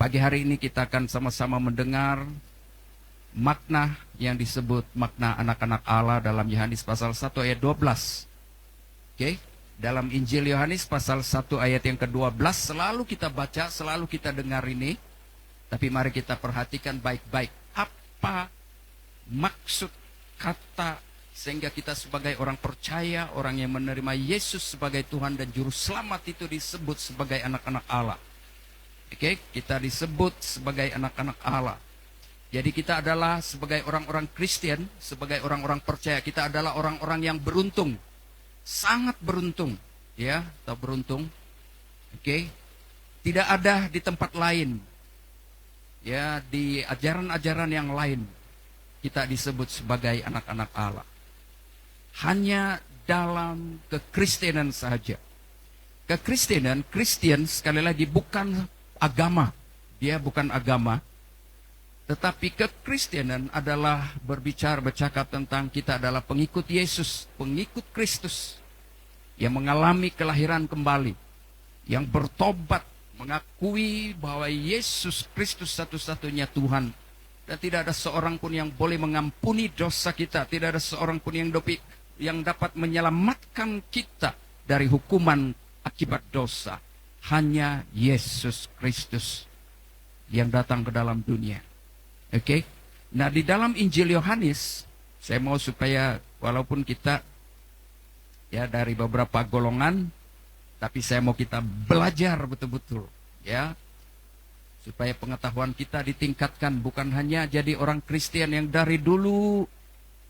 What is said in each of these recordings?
Pagi hari ini kita akan sama-sama mendengar makna yang disebut makna anak-anak Allah dalam Yohanes pasal 1 ayat 12. Oke, dalam Injil Yohanes pasal 1 ayat yang ke-12 selalu kita baca, selalu kita dengar ini. Tapi mari kita perhatikan baik-baik apa maksud kata sehingga kita sebagai orang percaya, orang yang menerima Yesus sebagai Tuhan dan Juru Selamat itu disebut sebagai anak-anak Allah. Oke, kita disebut sebagai anak-anak Allah. Jadi kita adalah sebagai orang-orang Kristen, sebagai orang-orang percaya, kita adalah orang-orang yang beruntung. Sangat beruntung, ya, atau beruntung. Oke. Tidak ada di tempat lain. Ya, di ajaran-ajaran yang lain kita disebut sebagai anak-anak Allah. Hanya dalam kekristenan saja. Kekristenan, Kristen sekali lagi bukan agama, dia bukan agama, tetapi kekristenan adalah bercakap tentang kita adalah pengikut Yesus, pengikut Kristus, yang mengalami kelahiran kembali, yang bertobat, mengakui bahwa Yesus Kristus satu-satunya Tuhan, dan tidak ada seorang pun yang boleh mengampuni dosa kita, tidak ada seorang pun yang dapat menyelamatkan kita dari hukuman akibat dosa. Hanya Yesus Kristus yang datang ke dalam dunia. Oke. Nah, di dalam Injil Yohanes, saya mau supaya walaupun kita ya dari beberapa golongan, tapi saya mau kita belajar betul-betul, ya. Supaya pengetahuan kita ditingkatkan, bukan hanya jadi orang Kristen yang dari dulu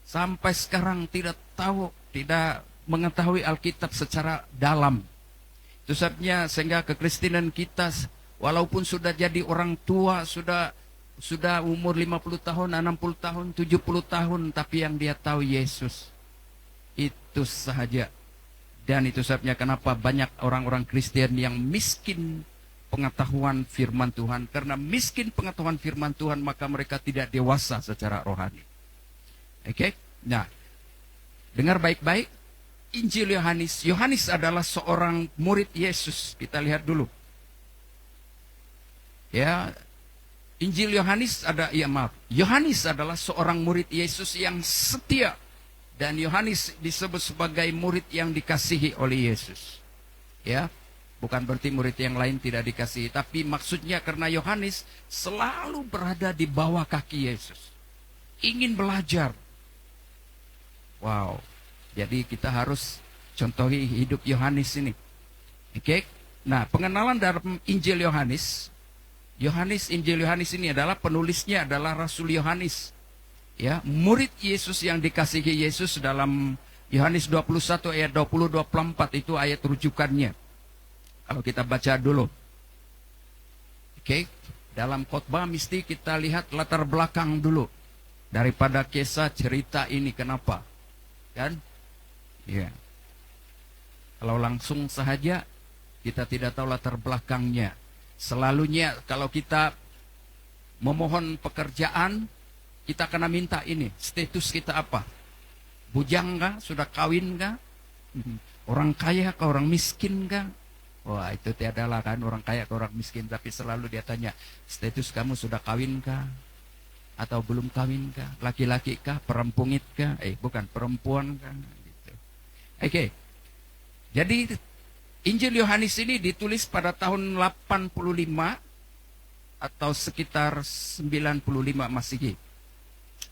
sampai sekarang tidak tahu, tidak mengetahui Alkitab secara dalam. Itu sebabnya sehingga kekristenan kita walaupun sudah jadi orang tua, sudah umur 50 tahun, 60 tahun, 70 tahun, tapi yang dia tahu Yesus. Itu sahaja. Dan itu sebabnya kenapa banyak orang-orang Kristen yang miskin pengetahuan firman Tuhan. Karena miskin pengetahuan firman Tuhan, maka mereka tidak dewasa secara rohani. Oke? Nah, dengar baik-baik. Injil Yohanes. Yohanes adalah seorang murid Yesus. Kita lihat dulu. Ya, Injil Yohanes Yohanes adalah seorang murid Yesus yang setia. Dan Yohanes disebut sebagai murid yang dikasihi oleh Yesus. Ya, bukan berarti murid yang lain tidak dikasihi, tapi maksudnya karena Yohanes selalu berada di bawah kaki Yesus. Ingin belajar. Wow. Jadi kita harus contohi hidup Yohanes ini. Oke. Nah, pengenalan dalam Injil Yohanes. Injil Yohanes ini adalah penulisnya adalah Rasul Yohanes. Ya, murid Yesus yang dikasihi Yesus dalam Yohanes 21 ayat 20-24 itu ayat rujukannya. Kalau kita baca dulu. Oke. Dalam khotbah mesti kita lihat latar belakang dulu. Daripada kisah cerita ini kenapa. Kan? Ya. Kalau langsung saja kita tidak tahu latar belakangnya. Selalunya kalau kita memohon pekerjaan, kita kena minta ini, status kita apa? Bujang kah? Sudah kawin kah? Orang kaya kah? Orang miskin kah? Wah, itu tiadalah kan orang kaya ke orang miskin, tapi selalu dia tanya, status kamu sudah kawin kah? Atau belum kawin kah? Laki-laki kah? Perempungit kah? Bukan, perempuan kah? Oke. Jadi Injil Yohanes ini ditulis pada tahun 85 atau sekitar 95 Masehi.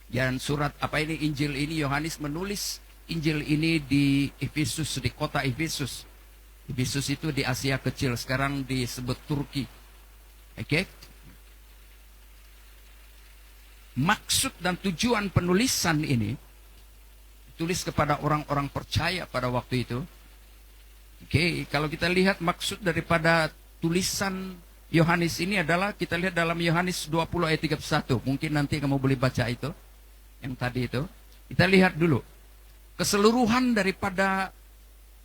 Dan surat Injil ini Yohanes menulis Injil ini di Efesus, di kota Efesus. Efesus itu di Asia Kecil, sekarang disebut Turki. Oke. Maksud dan tujuan penulisan ini tulis kepada orang-orang percaya pada waktu itu. Oke, kalau kita lihat maksud daripada tulisan Yohanes ini adalah kita lihat dalam Yohanes 20 ayat 31. Mungkin nanti kamu boleh baca itu yang tadi itu. Kita lihat dulu. Keseluruhan daripada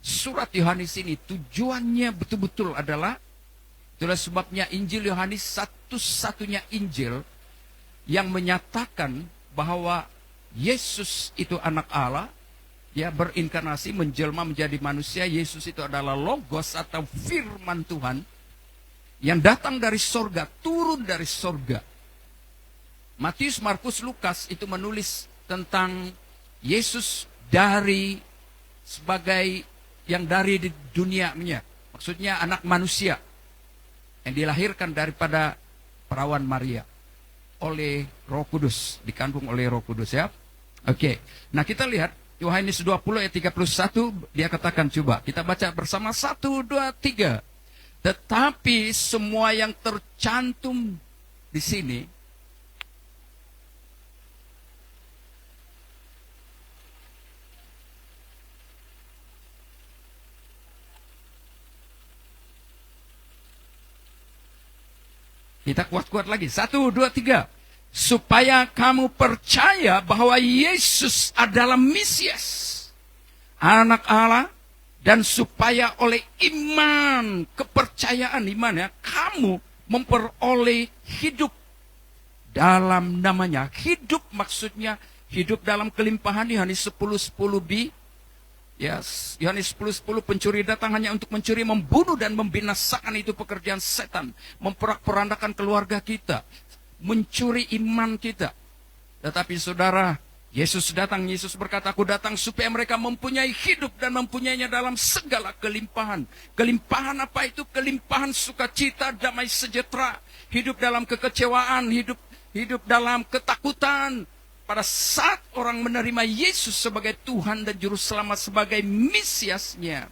surat Yohanes ini tujuannya betul-betul adalah itulah sebabnya Injil Yohanes satu-satunya Injil yang menyatakan bahwa Yesus itu anak Allah, ya berinkarnasi, menjelma menjadi manusia. Yesus itu adalah Logos atau firman Tuhan. yang datang dari sorga, turun dari sorga. Matius, Markus, Lukas itu menulis tentang Yesus dari sebagai yang dari di dunianya. Maksudnya anak manusia yang dilahirkan daripada perawan Maria oleh Roh Kudus, dikandung oleh Roh Kudus ya. Oke. Nah, kita lihat Yohanes 20 ayat 31, dia katakan, coba kita baca bersama 1 2 3. Tetapi semua yang tercantum di sini kita kuat-kuat lagi. 1 2 3. Supaya kamu percaya bahwa Yesus adalah Mesias, Anak Allah, dan supaya oleh iman, kepercayaan iman ya, kamu memperoleh hidup dalam namanya. Hidup maksudnya hidup dalam kelimpahan. Yohanes 10:10b. Yes, Yohanes 10:10, pencuri datang hanya untuk mencuri, membunuh, dan membinasakan. Itu pekerjaan setan, memporak-porandakan keluarga kita, mencuri iman kita. Tetapi saudara, Yesus datang, Yesus berkata, aku datang supaya mereka mempunyai hidup dan mempunyainya dalam segala kelimpahan. Kelimpahan apa itu? Kelimpahan sukacita, damai sejahtera, hidup dalam kekecewaan, hidup dalam ketakutan. Pada saat orang menerima Yesus sebagai Tuhan dan Juru Selamat, sebagai Mesiasnya,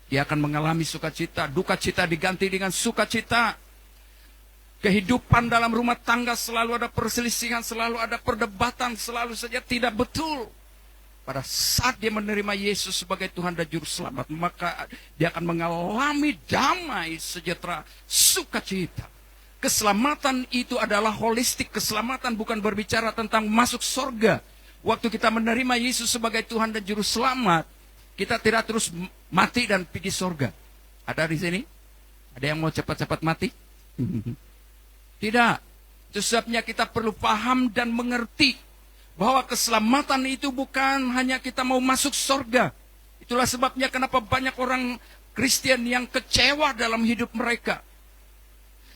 dia akan mengalami sukacita. Duka cita diganti dengan sukacita. Kehidupan dalam rumah tangga selalu ada perselisihan, selalu ada perdebatan, selalu saja tidak betul. Pada saat dia menerima Yesus sebagai Tuhan dan Juru Selamat, maka dia akan mengalami damai, sejahtera, sukacita. Keselamatan itu adalah holistik. Keselamatan bukan berbicara tentang masuk surga. Waktu kita menerima Yesus sebagai Tuhan dan Juru Selamat, kita tidak terus mati dan pergi surga. Ada di sini? Ada yang mau cepat-cepat mati? Tidak. Itu sebabnya kita perlu paham dan mengerti bahwa keselamatan itu bukan hanya kita mau masuk surga. Itulah sebabnya kenapa banyak orang Kristen yang kecewa dalam hidup mereka.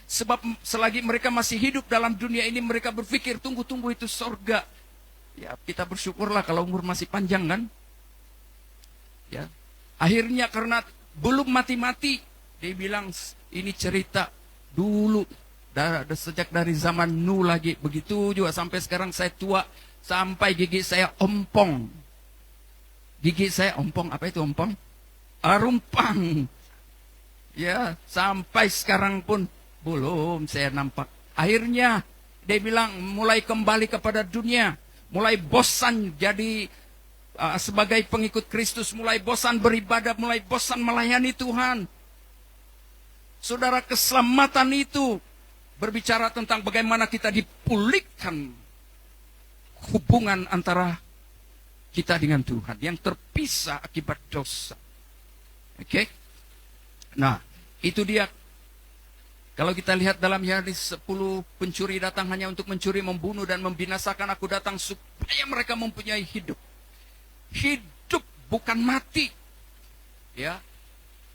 Sebab selagi mereka masih hidup dalam dunia ini, mereka berpikir, tunggu-tunggu itu surga. Ya, kita bersyukurlah kalau umur masih panjang kan. Ya. Akhirnya karena belum mati-mati, dia bilang ini cerita dulu. Sejak dari zaman Nuh lagi. Begitu juga sampai sekarang saya tua. Sampai gigi saya ompong. Gigi saya ompong. Apa itu ompong? Rumpang. Ya, sampai sekarang pun belum saya nampak. Akhirnya dia bilang mulai kembali kepada dunia. Mulai bosan jadi sebagai pengikut Kristus. Mulai bosan beribadah. Mulai bosan melayani Tuhan. Saudara, keselamatan itu berbicara tentang bagaimana kita dipulihkan hubungan antara kita dengan Tuhan yang terpisah akibat dosa. Oke? Nah, itu dia. Kalau kita lihat dalam Yohanes 10, pencuri datang hanya untuk mencuri, membunuh, dan membinasakan. Aku datang supaya mereka mempunyai hidup. Hidup bukan mati. Ya.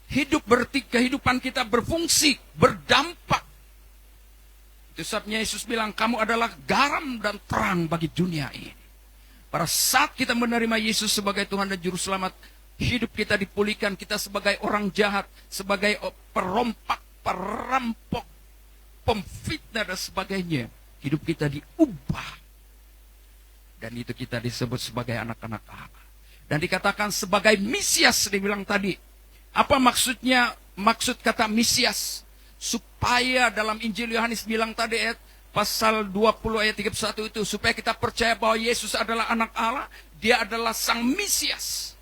Hidup berarti kehidupan kita berfungsi, berdampak. Itu sebabnya Yesus bilang, kamu adalah garam dan terang bagi dunia ini. Pada saat kita menerima Yesus sebagai Tuhan dan Juru Selamat, hidup kita dipulihkan. Kita sebagai orang jahat, sebagai perompak, perampok, pemfitnah dan sebagainya, hidup kita diubah. Dan itu kita disebut sebagai anak-anak Allah. Dan dikatakan sebagai Mesias, dibilang tadi. Apa maksudnya? Maksud kata Mesias, supaya dalam Injil Yohanes bilang tadi ayat pasal 20 ayat 31 itu, supaya kita percaya bahwa Yesus adalah anak Allah, dia adalah sang Mesias.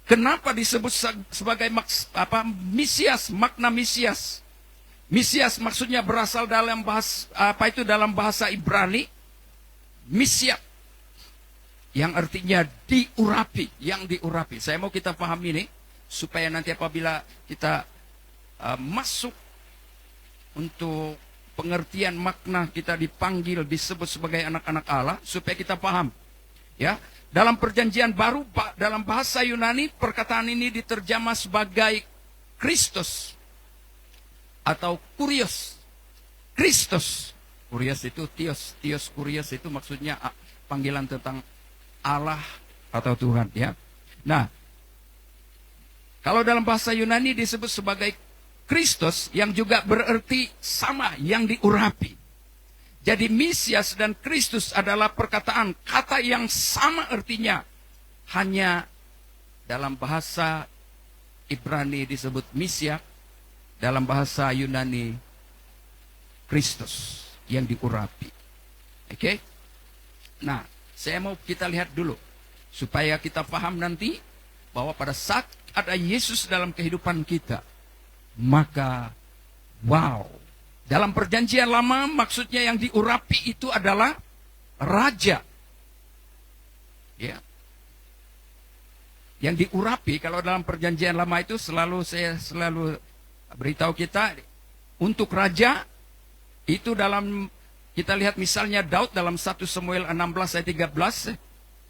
Kenapa disebut sebagai Mesias? Makna Mesias. Mesias maksudnya berasal dalam dalam bahasa Ibrani, Mesias, yang artinya diurapi, yang diurapi. Saya mau kita pahami ini supaya nanti apabila kita masuk untuk pengertian makna kita dipanggil, disebut sebagai anak-anak Allah, supaya kita paham. Ya, dalam perjanjian baru, dalam bahasa Yunani, perkataan ini diterjemah sebagai Kristus. atau kurios. Kristus. Kurios itu Theos. Theos kurios itu maksudnya panggilan tentang Allah atau Tuhan, ya. Nah, kalau dalam bahasa Yunani disebut sebagai Kristus, yang juga berarti sama, yang diurapi. Jadi Mesias dan Kristus adalah perkataan kata yang sama artinya. Hanya dalam bahasa Ibrani disebut Mesias, dalam bahasa Yunani Kristus yang diurapi. Oke? Nah, saya mau kita lihat dulu supaya kita paham nanti bahwa pada saat ada Yesus dalam kehidupan kita, maka wow, dalam perjanjian lama maksudnya yang diurapi itu adalah raja. Ya. Yang diurapi kalau dalam perjanjian lama itu saya selalu beritahu kita untuk raja itu dalam kita lihat misalnya Daud dalam 1 Samuel 16 ayat 13,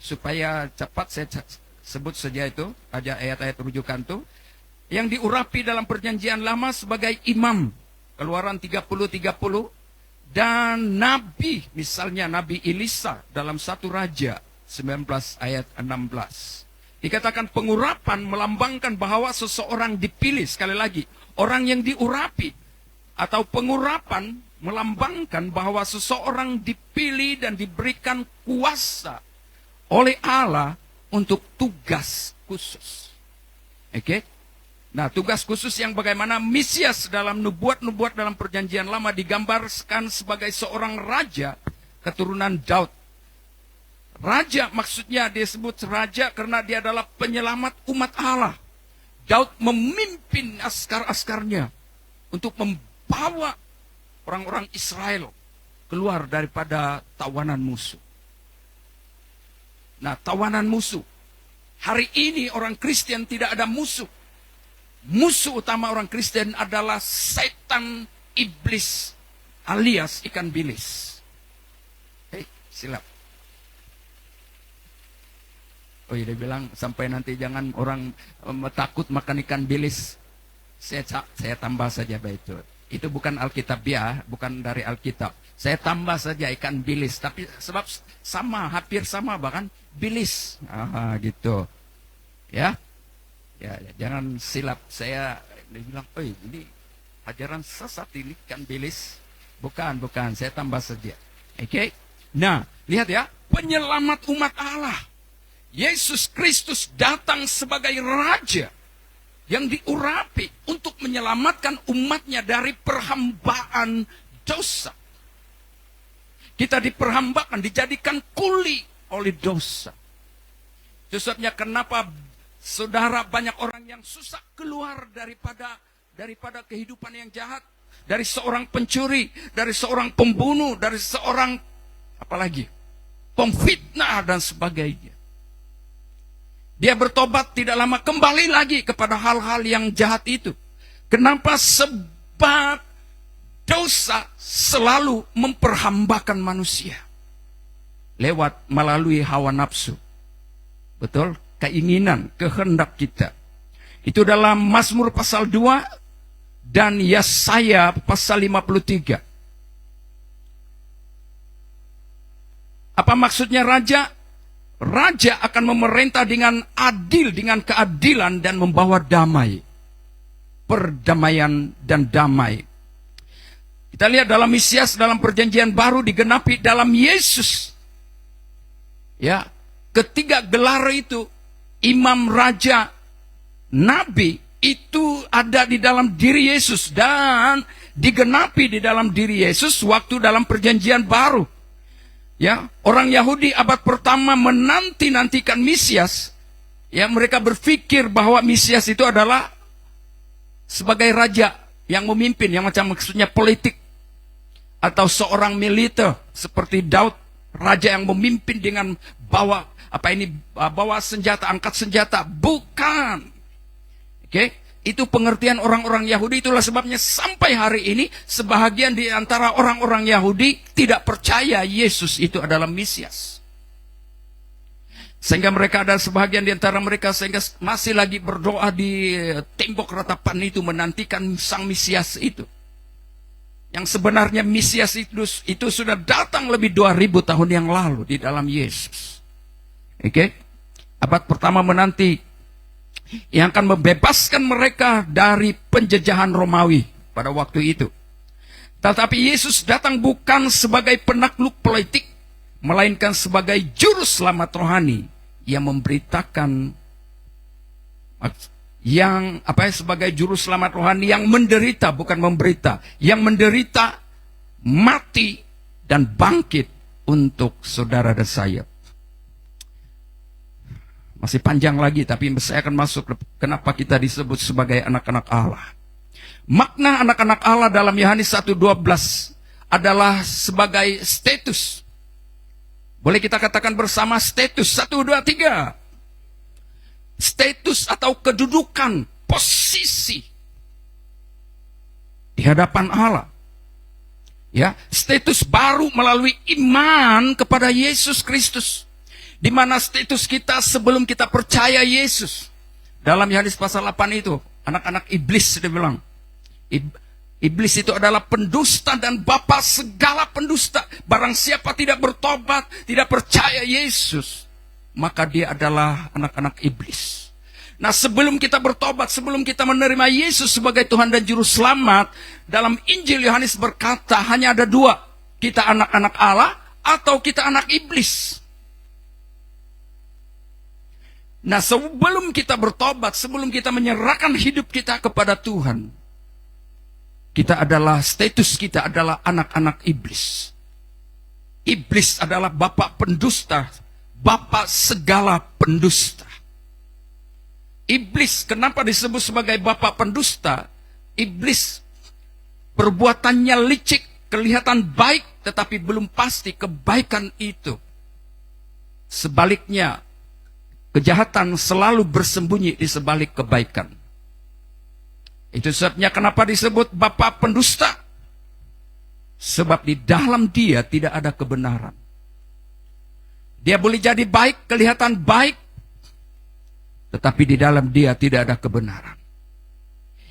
supaya cepat saya sebut saja itu aja ayat-ayat rujukan itu. Yang diurapi dalam perjanjian lama sebagai imam, Keluaran 30 dan nabi, misalnya Nabi Elisa dalam 1 Raja 19 ayat 16. Dikatakan pengurapan melambangkan bahwa seseorang dipilih. Sekali lagi, orang yang diurapi atau pengurapan melambangkan bahwa seseorang dipilih dan diberikan kuasa oleh Allah untuk tugas khusus. Oke? Nah, tugas khusus yang bagaimana Mesias dalam nubuat-nubuat dalam perjanjian lama digambarkan sebagai seorang raja keturunan Daud. Raja maksudnya disebut raja karena dia adalah penyelamat umat Allah. Daud memimpin askar-askarnya untuk membawa orang-orang Israel keluar daripada tawanan musuh. Nah, tawanan musuh. Hari ini orang Kristen tidak ada musuh. Musuh utama orang Kristen adalah setan iblis alias ikan bilis. Hei, silap. Oh iya, dia bilang sampai nanti jangan orang takut makan ikan bilis. Saya tambah saja itu. Itu bukan Alkitabiah, bukan dari Alkitab. Saya tambah saja ikan bilis, tapi sebab sama, hampir sama bahkan bilis. Gitu. Ya. Ya, jangan silap. Dia bilang, "Oh, ini ajaran sesat ini ikan bilis." Bukan, saya tambah saja. Oke. Nah, lihat ya, penyelamat umat Allah. Yesus Kristus datang sebagai raja yang diurapi untuk menyelamatkan umatnya dari perhambaan dosa. Kita diperhambakan, dijadikan kuli oleh dosa. Itu sebabnya kenapa saudara banyak orang yang susah keluar daripada kehidupan yang jahat. Dari seorang pencuri, dari seorang pembunuh, dari seorang apalagi pemfitnah dan sebagainya. Dia bertobat tidak lama kembali lagi kepada hal-hal yang jahat itu. Kenapa? Sebab dosa selalu memperhambakan manusia. Melalui hawa nafsu. Betul? Keinginan, kehendak kita. Itu dalam Mazmur pasal 2 dan Yesaya pasal 53. Apa maksudnya raja? Raja akan memerintah dengan adil, dengan keadilan dan membawa damai. Perdamaian dan damai. Kita lihat dalam Mesias, dalam perjanjian baru digenapi dalam Yesus. Ya, ketiga gelar itu, imam, raja, nabi, itu ada di dalam diri Yesus dan digenapi di dalam diri Yesus waktu dalam perjanjian baru. Ya, orang Yahudi abad pertama menanti-nantikan Mesias. Ya, mereka berpikir bahwa Mesias itu adalah sebagai raja yang memimpin, yang macam maksudnya politik atau seorang militer seperti Daud, raja yang memimpin dengan bawa senjata, angkat senjata. Bukan. Oke? Itu pengertian orang-orang Yahudi. Itulah sebabnya sampai hari ini sebahagian di antara orang-orang Yahudi tidak percaya Yesus itu adalah Mesias. Sehingga mereka ada sebahagian di antara mereka sehingga masih lagi berdoa di tembok ratapan itu menantikan sang Mesias itu. Yang sebenarnya Mesias itu sudah datang lebih 2000 tahun yang lalu di dalam Yesus. Oke? Abad pertama menanti yang akan membebaskan mereka dari penjajahan Romawi pada waktu itu. Tetapi Yesus datang bukan sebagai penakluk politik, melainkan sebagai juru selamat rohani yang memberitakan sebagai juru selamat rohani yang menderita, bukan memberita, yang menderita, mati dan bangkit untuk saudara dan saya. Masih panjang lagi, tapi saya akan masuk kenapa kita disebut sebagai anak-anak Allah. Makna anak-anak Allah dalam Yohanes 1:12 adalah sebagai status. Boleh kita katakan bersama status. 1, 2, 3. Status atau kedudukan, posisi di hadapan Allah. Ya, status baru melalui iman kepada Yesus Kristus. Di mana status kita sebelum kita percaya Yesus. Dalam Yohanes pasal 8 itu, anak-anak iblis dia bilang. Iblis itu adalah pendusta dan bapa segala pendusta. Barang siapa tidak bertobat, tidak percaya Yesus, maka dia adalah anak-anak iblis. Nah, sebelum kita bertobat, sebelum kita menerima Yesus sebagai Tuhan dan Juru Selamat, dalam Injil Yohanes berkata hanya ada 2. Kita anak-anak Allah atau kita anak iblis. Nah, sebelum kita bertobat, sebelum kita menyerahkan hidup kita kepada Tuhan, kita adalah, status kita adalah anak-anak iblis. Iblis adalah bapak pendusta, bapak segala pendusta. Iblis, kenapa disebut sebagai bapak pendusta? Iblis perbuatannya licik, kelihatan baik, tetapi belum pasti kebaikan itu. Sebaliknya, kejahatan selalu bersembunyi di sebalik kebaikan. Itu sebabnya kenapa disebut bapak pendusta. Sebab di dalam dia tidak ada kebenaran. Dia boleh jadi baik, kelihatan baik, tetapi di dalam dia tidak ada kebenaran.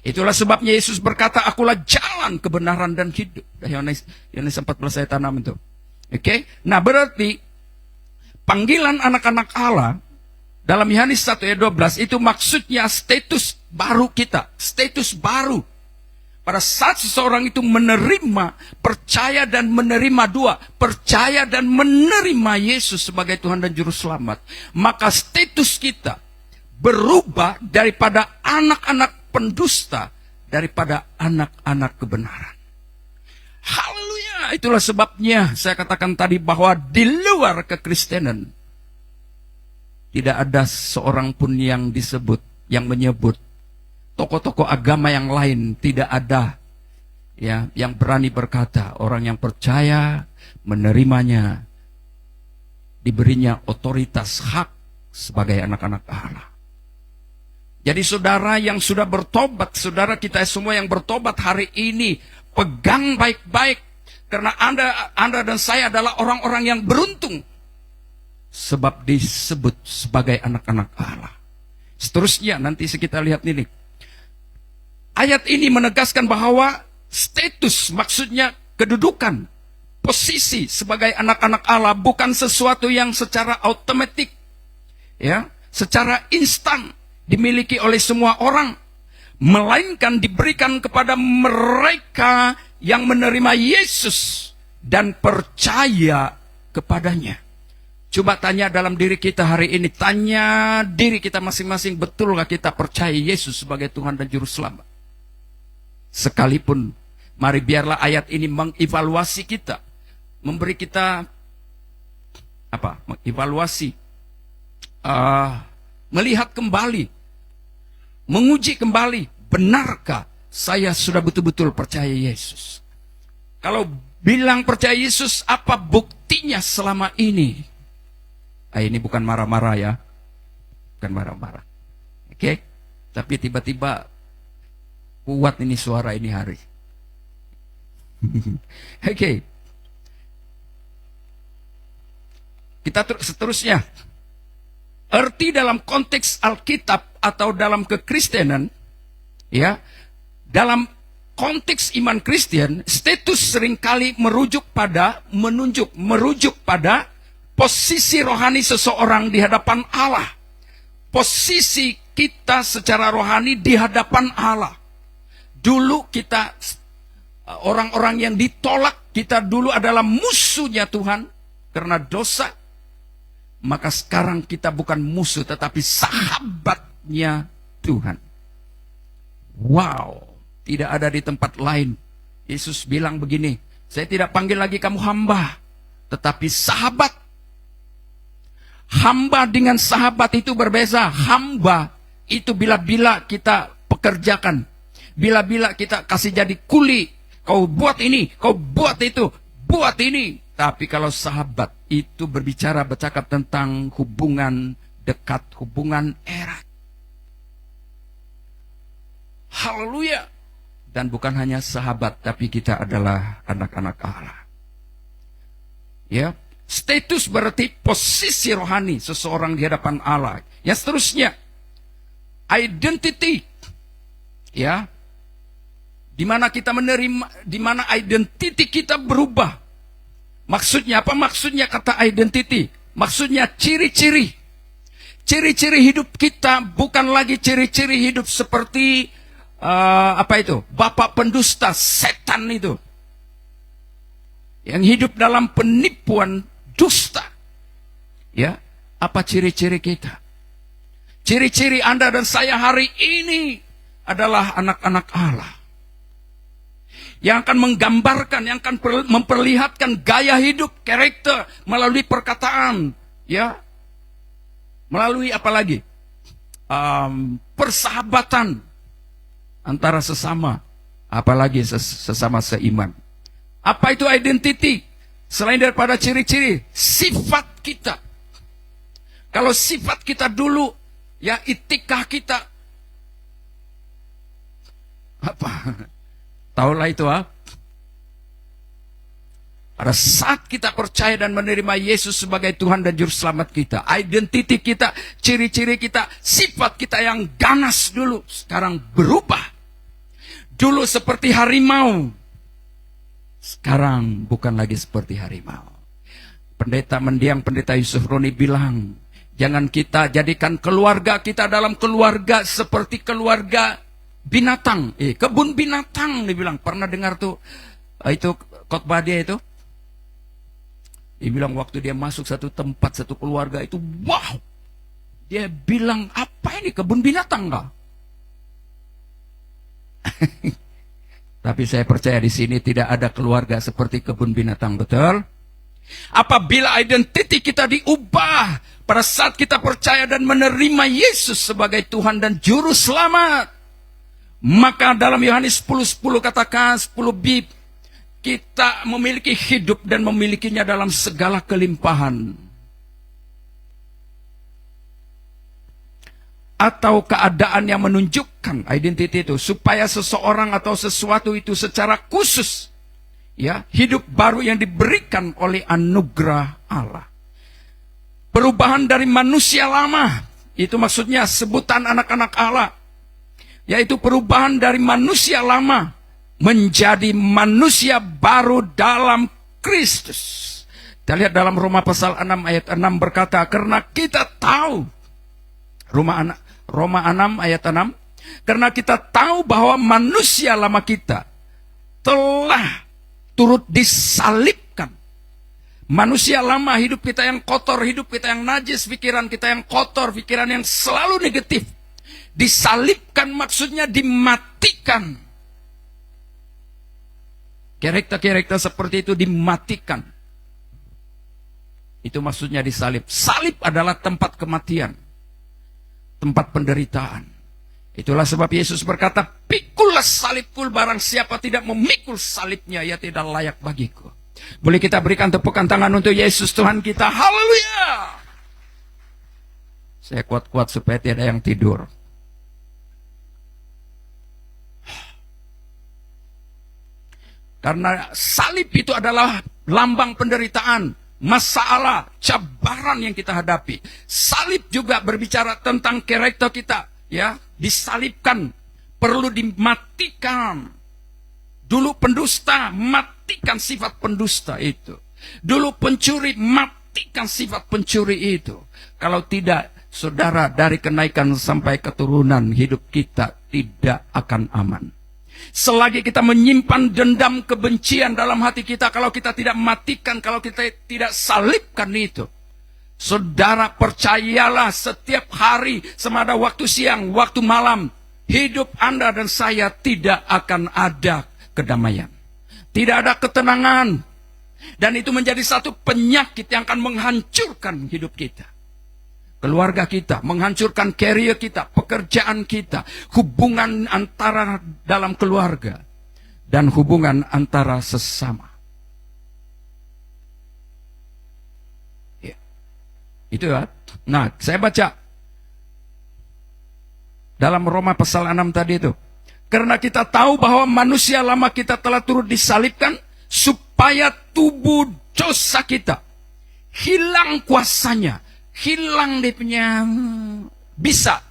Itulah sebabnya Yesus berkata, akulah jalan, kebenaran, dan hidup. Yohanes 14 ayat 6 itu. Oke? Nah, berarti panggilan anak-anak Allah dalam Yohanes 1 ayat 12 itu maksudnya status baru kita. Status baru. Pada saat seseorang itu menerima, percaya dan menerima 2. Percaya dan menerima Yesus sebagai Tuhan dan Juru Selamat. Maka status kita berubah daripada anak-anak pendusta, daripada anak-anak kebenaran. Haleluya. Itulah sebabnya saya katakan tadi bahwa di luar kekristenan tidak ada seorang pun yang disebut, yang menyebut. Tokoh-tokoh agama yang lain tidak ada ya yang berani berkata orang yang percaya menerimanya diberinya otoritas hak sebagai anak-anak Allah. Jadi saudara yang sudah bertobat, saudara kita semua yang bertobat hari ini, pegang baik-baik karena Anda dan saya adalah orang-orang yang beruntung sebab disebut sebagai anak-anak Allah. Seterusnya nanti kita lihat ini. Ayat ini menegaskan bahwa status, maksudnya kedudukan, posisi sebagai anak-anak Allah bukan sesuatu yang secara otomatis, ya, secara instan dimiliki oleh semua orang, melainkan diberikan kepada mereka yang menerima Yesus dan percaya kepadanya. Coba tanya dalam diri kita hari ini, tanya diri kita masing-masing, betulkah kita percaya Yesus sebagai Tuhan dan Juru Selamat? Sekalipun, mari biarlah ayat ini mengevaluasi kita, memberi kita mengevaluasi, melihat kembali, menguji kembali, benarkah saya sudah betul-betul percaya Yesus? Kalau bilang percaya Yesus, apa buktinya selama ini? Ini bukan marah-marah ya, bukan marah-marah. Oke? Tapi tiba-tiba kuat ini suara ini hari. Oke. Kita seterusnya. Arti dalam konteks Alkitab atau dalam kekristenan, ya, dalam konteks iman Kristen, status seringkali merujuk pada posisi rohani seseorang di hadapan Allah. Posisi kita secara rohani di hadapan Allah. Dulu kita orang-orang yang ditolak, kita dulu adalah musuhnya Tuhan karena dosa. Maka sekarang kita bukan musuh tetapi sahabatnya Tuhan. Wow, tidak ada di tempat lain. Yesus bilang begini, saya tidak panggil lagi kamu hamba, tetapi sahabat. Hamba dengan sahabat itu berbeza. Hamba itu bila-bila kita pekerjakan, bila-bila kita kasih jadi kuli. Kau buat ini, kau buat itu, buat ini. Tapi kalau sahabat itu bercakap tentang hubungan dekat, hubungan erat. Haleluya. Dan bukan hanya sahabat, tapi kita adalah anak-anak Allah. Ya, status berarti posisi rohani seseorang di hadapan Allah. Yang seterusnya, identity. Ya, di mana kita menerima, di mana identity kita berubah. Maksudnya apa? Maksudnya kata identity. Maksudnya ciri-ciri. Ciri-ciri hidup kita bukan lagi ciri-ciri hidup seperti bapak pendusta, setan itu. Yang hidup dalam penipuan dusta. Ya, apa ciri-ciri kita? Ciri-ciri Anda dan saya hari ini adalah anak-anak Allah. Yang akan menggambarkan, yang akan memperlihatkan gaya hidup, karakter melalui perkataan, ya. Melalui apa lagi? Persahabatan antara sesama, apalagi sesama seiman. Apa itu identity? Selain daripada ciri-ciri, sifat kita. Kalau sifat kita dulu, ya itikah kita. Apa? Tahulah itu, pada saat kita percaya dan menerima Yesus sebagai Tuhan dan Juru Selamat kita, identiti kita, ciri-ciri kita, sifat kita yang ganas dulu, sekarang berubah. Dulu seperti harimau, sekarang bukan lagi seperti harimau. Pendeta mendiang, Pendeta Yusuf Roni bilang, jangan kita jadikan keluarga kita dalam keluarga seperti keluarga binatang, kebun binatang, dibilang. Pernah dengar tuh itu khotbah dia itu? Dia bilang waktu dia masuk satu tempat, satu keluarga itu, wow! Dia bilang, apa ini kebun binatang kah? Tapi saya percaya di sini tidak ada keluarga seperti kebun binatang, betul? Apabila identiti kita diubah pada saat kita percaya dan menerima Yesus sebagai Tuhan dan Juru Selamat, maka dalam Yohanes 10:10 katakan 10b, kita memiliki hidup dan memilikinya dalam segala kelimpahan. Atau keadaan yang menunjukkan identiti itu, supaya seseorang atau sesuatu itu secara khusus, ya, hidup baru yang diberikan oleh anugerah Allah. Perubahan dari manusia lama, itu maksudnya sebutan anak-anak Allah, yaitu perubahan dari manusia lama menjadi manusia baru dalam Kristus. Kita lihat dalam Roma pasal 6 ayat 6 berkata, karena kita tahu, Roma 6 ayat 6, karena kita tahu bahwa manusia lama kita telah turut disalibkan. Manusia lama, hidup kita yang kotor, hidup kita yang najis, pikiran kita yang kotor, pikiran yang selalu negatif, disalibkan maksudnya dimatikan. Karakter-karakter seperti itu dimatikan. Itu maksudnya disalib. Salib adalah tempat kematian, tempat penderitaan. Itulah sebab Yesus berkata, pikullah salibku, barang siapa tidak memikul salibnya, ia tidak layak bagiku. Boleh kita berikan tepukan tangan untuk Yesus Tuhan kita. Haleluya. Saya kuat-kuat supaya tidak ada yang tidur. Karena salib itu adalah lambang penderitaan, masalah, cabaran yang kita hadapi. Salib juga berbicara tentang karakter kita, ya, disalibkan, perlu dimatikan. Dulu pendusta, matikan sifat pendusta itu. Dulu pencuri, matikan sifat pencuri itu. Kalau tidak, saudara, dari kenaikan sampai keturunan, hidup kita tidak akan aman. Selagi kita menyimpan dendam kebencian dalam hati kita, kalau kita tidak matikan, kalau kita tidak salibkan itu, saudara, percayalah, setiap hari, sama ada waktu siang, waktu malam, hidup Anda dan saya tidak akan ada kedamaian. Tidak ada ketenangan. Dan itu menjadi satu penyakit yang akan menghancurkan hidup kita. Keluarga kita, menghancurkan career kita, pekerjaan kita, hubungan antara dalam keluarga, dan hubungan antara sesama. Ya. Itu ya. Nah, saya baca dalam Roma pasal 6 tadi itu. Karena kita tahu bahwa manusia lama kita telah turut disalibkan, supaya tubuh dosa kita hilang kuasanya. Hilang dia punya bisa.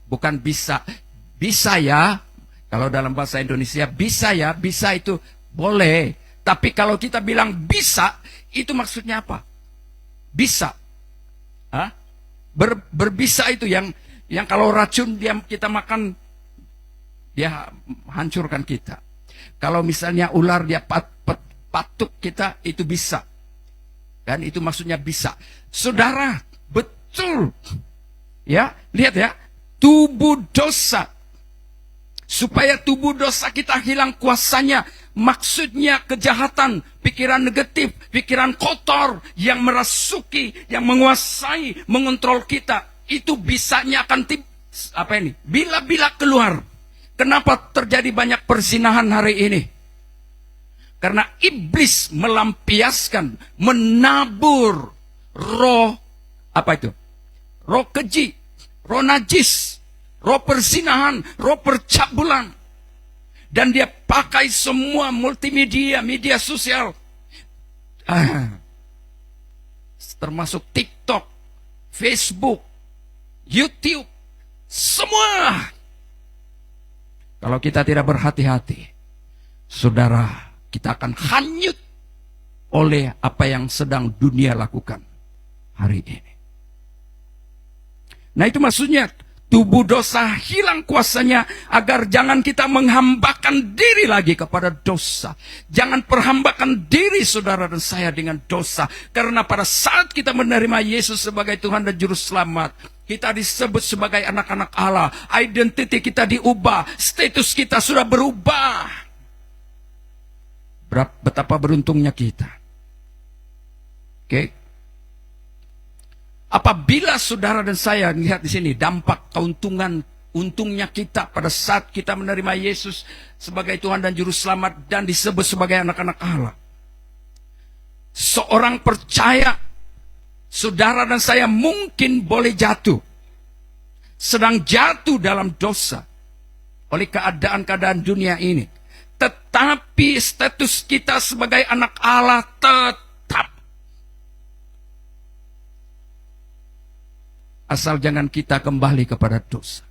Bukan bisa. Bisa ya. Kalau dalam bahasa Indonesia bisa ya. Bisa itu boleh. Tapi kalau kita bilang bisa, itu maksudnya apa? Bisa. Hah? Berbisa itu yang kalau racun kita makan, dia hancurkan kita. Kalau misalnya ular dia patuk kita, itu bisa. Kan itu maksudnya bisa. Saudara, betul. Ya, lihat ya. Tubuh dosa. Supaya tubuh dosa kita hilang kuasanya. Maksudnya kejahatan, pikiran negatif, pikiran kotor yang merasuki, yang menguasai, mengontrol kita. Itu bisanya akan bila-bila keluar. Kenapa terjadi banyak perzinahan hari ini? Karena iblis melampiaskan, menabur roh, roh keji, roh najis, roh perzinahan, roh percabulan. Dan dia pakai semua multimedia, media sosial. Termasuk TikTok, Facebook, YouTube, semua. Kalau kita tidak berhati-hati, saudara, kita akan hanyut oleh apa yang sedang dunia lakukan hari ini. Nah, itu maksudnya tubuh dosa hilang kuasanya, agar jangan kita menghambakan diri lagi kepada dosa. Jangan perhambakan diri saudara dan saya dengan dosa. Karena pada saat kita menerima Yesus sebagai Tuhan dan Juru Selamat, kita disebut sebagai anak-anak Allah. Identiti kita diubah. Status kita sudah berubah. Betapa beruntungnya kita. Oke. Apabila saudara dan saya lihat di sini dampak untungnya kita pada saat kita menerima Yesus sebagai Tuhan dan Juru Selamat dan disebut sebagai anak-anak Allah. Seorang percaya, saudara dan saya mungkin boleh jatuh. Sedang jatuh dalam dosa oleh keadaan-keadaan dunia ini. Tetapi status kita sebagai anak Allah tetap. Asal jangan kita kembali kepada dosa.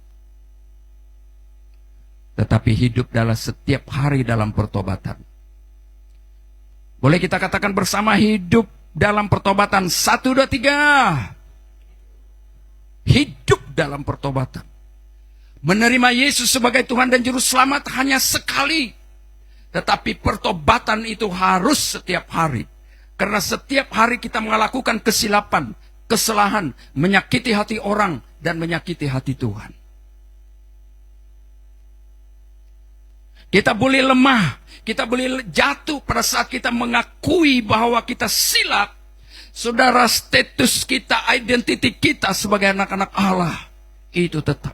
Tetapi hidup dalam setiap hari dalam pertobatan. Boleh kita katakan bersama, hidup dalam pertobatan. 1, 2, 3. Hidup dalam pertobatan. Menerima Yesus sebagai Tuhan dan Juru Selamat hanya sekali. Tetapi pertobatan itu harus setiap hari. Karena setiap hari kita melakukan kesilapan, kesalahan, menyakiti hati orang, dan menyakiti hati Tuhan. Kita boleh lemah, kita boleh jatuh pada saat kita mengakui bahwa kita silap. Saudara, status kita, identiti kita sebagai anak-anak Allah, itu tetap.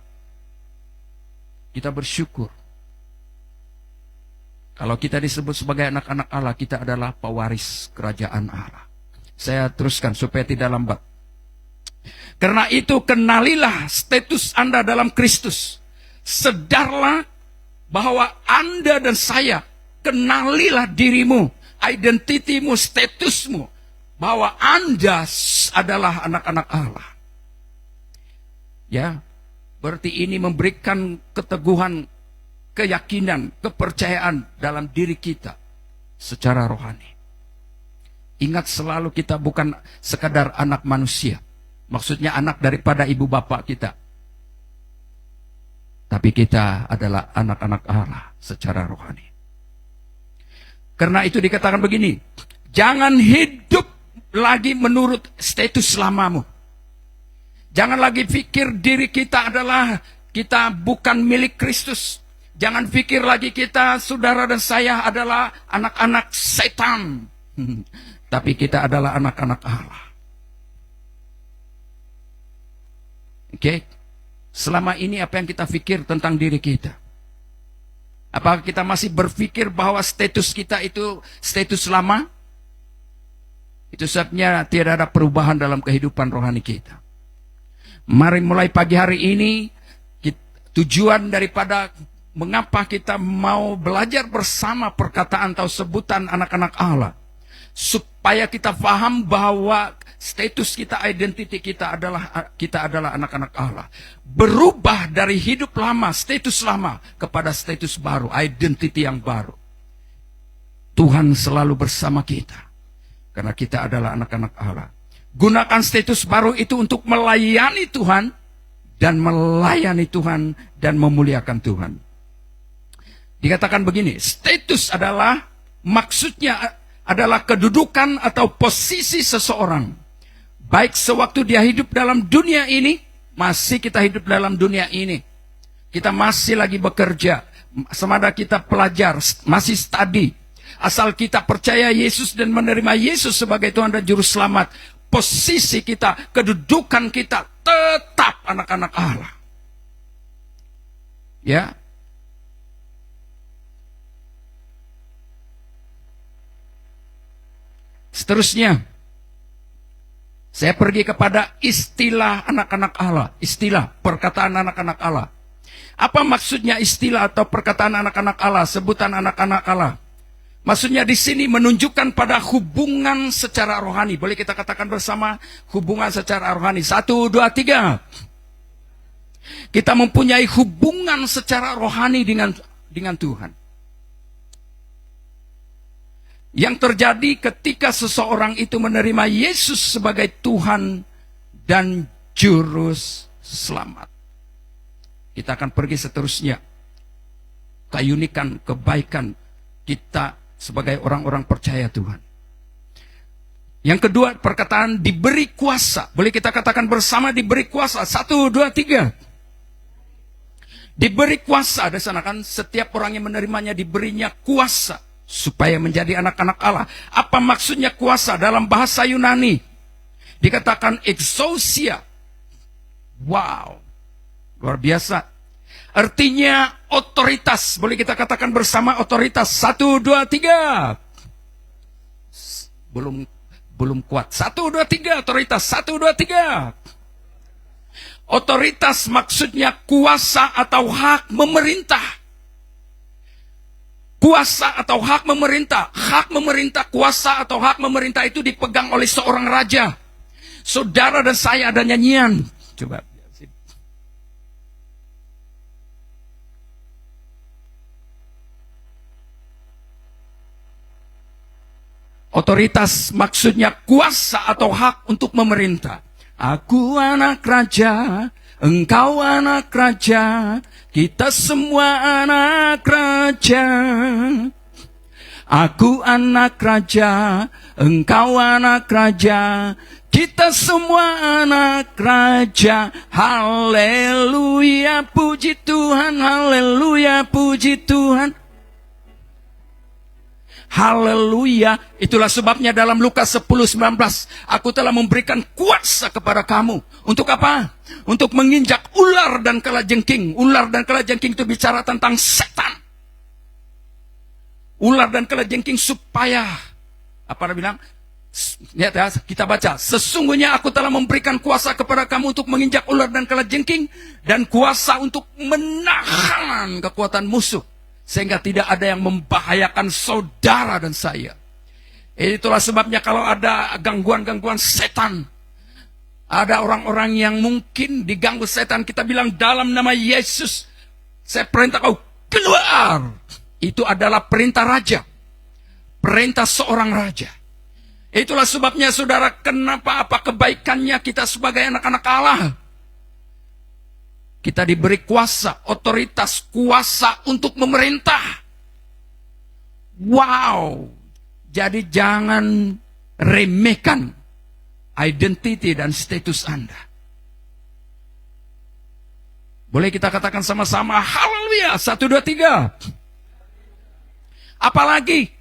Kita bersyukur. Kalau kita disebut sebagai anak-anak Allah, kita adalah pewaris kerajaan Allah. Saya teruskan supaya tidak lambat. Karena itu kenalilah status Anda dalam Kristus. Sedarlah bahwa Anda dan saya, kenalilah dirimu, identitimu, statusmu, bahwa Anda adalah anak-anak Allah. Ya, berarti ini memberikan keteguhan keyakinan, kepercayaan dalam diri kita secara rohani. Ingat selalu kita bukan sekadar anak manusia. Maksudnya anak daripada ibu bapak kita. Tapi kita adalah anak-anak Allah secara rohani. Karena itu dikatakan begini, jangan hidup lagi menurut status lamamu. Jangan lagi pikir diri kita bukan milik Kristus. Jangan pikir lagi kita, saudara dan saya adalah anak-anak setan. Tapi kita adalah anak-anak Allah. Oke? Selama ini apa yang kita pikir tentang diri kita? Apakah kita masih berpikir bahwa status kita itu status lama? Itu sebabnya tidak ada perubahan dalam kehidupan rohani kita. Mari mulai pagi hari ini, tujuan daripada mengapa kita mau belajar bersama perkataan atau sebutan anak-anak Allah. Supaya kita paham bahwa status kita, identiti kita adalah anak-anak Allah. Berubah dari hidup lama, status lama, kepada status baru, identiti yang baru. Tuhan selalu bersama kita. Karena kita adalah anak-anak Allah. Gunakan status baru itu untuk melayani Tuhan. Dan melayani Tuhan dan memuliakan Tuhan. Dikatakan begini, status adalah, maksudnya adalah kedudukan atau posisi seseorang. Baik sewaktu dia hidup dalam dunia ini, masih kita hidup dalam dunia ini. Kita masih lagi bekerja, semada kita pelajar, masih studi. Asal kita percaya Yesus dan menerima Yesus sebagai Tuhan dan Juru Selamat, posisi kita, kedudukan kita tetap anak-anak Allah. Ya. Seterusnya, saya pergi kepada istilah anak-anak Allah. Istilah, perkataan anak-anak Allah. Apa maksudnya istilah atau perkataan anak-anak Allah, sebutan anak-anak Allah? Maksudnya di sini menunjukkan pada hubungan secara rohani. Boleh kita katakan bersama, hubungan secara rohani. 1, 2, 3. Kita mempunyai hubungan secara rohani dengan Tuhan. Yang terjadi ketika seseorang itu menerima Yesus sebagai Tuhan dan Juru Selamat. Kita akan pergi seterusnya. Keunikan, kebaikan kita sebagai orang-orang percaya Tuhan. Yang kedua, perkataan diberi kuasa. Boleh kita katakan bersama, diberi kuasa. 1, 2, 3. Diberi kuasa. Ada sana kan, setiap orang yang menerimanya diberinya kuasa supaya menjadi anak-anak Allah. Apa maksudnya kuasa? Dalam bahasa Yunani dikatakan exousia. Wow, luar biasa. Artinya otoritas. Boleh kita katakan bersama, otoritas. 1, 2, 3. Belum kuat. 1, 2, 3. Otoritas. 1, 2, 3. Otoritas maksudnya kuasa atau hak memerintah. Kuasa atau hak memerintah. Hak memerintah, kuasa atau hak memerintah itu dipegang oleh seorang raja. Saudara dan saya ada nyanyian. Coba. Otoritas maksudnya kuasa atau hak untuk memerintah. Aku anak raja, engkau anak raja, kita semua anak raja. Aku anak raja, engkau anak raja, kita semua anak raja. Haleluya, puji Tuhan, haleluya, puji Tuhan. Haleluya. Itulah sebabnya dalam Lukas 10:19, aku telah memberikan kuasa kepada kamu. Untuk apa? Untuk menginjak ular dan kalajengking. Ular dan kalajengking itu bicara tentang setan. Ular dan kalajengking supaya, apa dia bilang? Lihat ya, kita baca. Sesungguhnya aku telah memberikan kuasa kepada kamu untuk menginjak ular dan kalajengking, dan kuasa untuk menahan kekuatan musuh, sehingga tidak ada yang membahayakan saudara dan saya. Itulah sebabnya kalau ada gangguan-gangguan setan, ada orang-orang yang mungkin diganggu setan, kita bilang dalam nama Yesus, saya perintah kau keluar. Itu adalah perintah raja. Perintah seorang raja. Itulah sebabnya saudara, kenapa apa kebaikannya kita sebagai anak-anak Allah. Kita diberi kuasa, otoritas, kuasa untuk memerintah. Wow. Jadi jangan remehkan identity dan status Anda. Boleh kita katakan sama-sama, haleluya, 1, 2, 3. Apalagi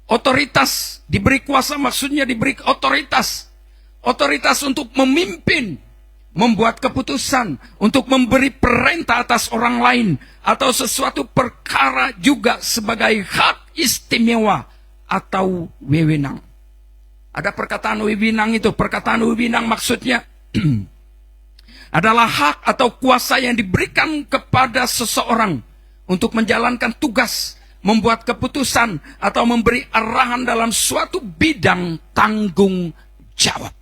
otoritas, diberi kuasa maksudnya diberi otoritas. Otoritas untuk memimpin, membuat keputusan, untuk memberi perintah atas orang lain, atau sesuatu perkara juga sebagai hak istimewa atau wewenang. Ada perkataan wewenang itu, perkataan wewenang maksudnya adalah hak atau kuasa yang diberikan kepada seseorang untuk menjalankan tugas, membuat keputusan, atau memberi arahan dalam suatu bidang tanggung jawab.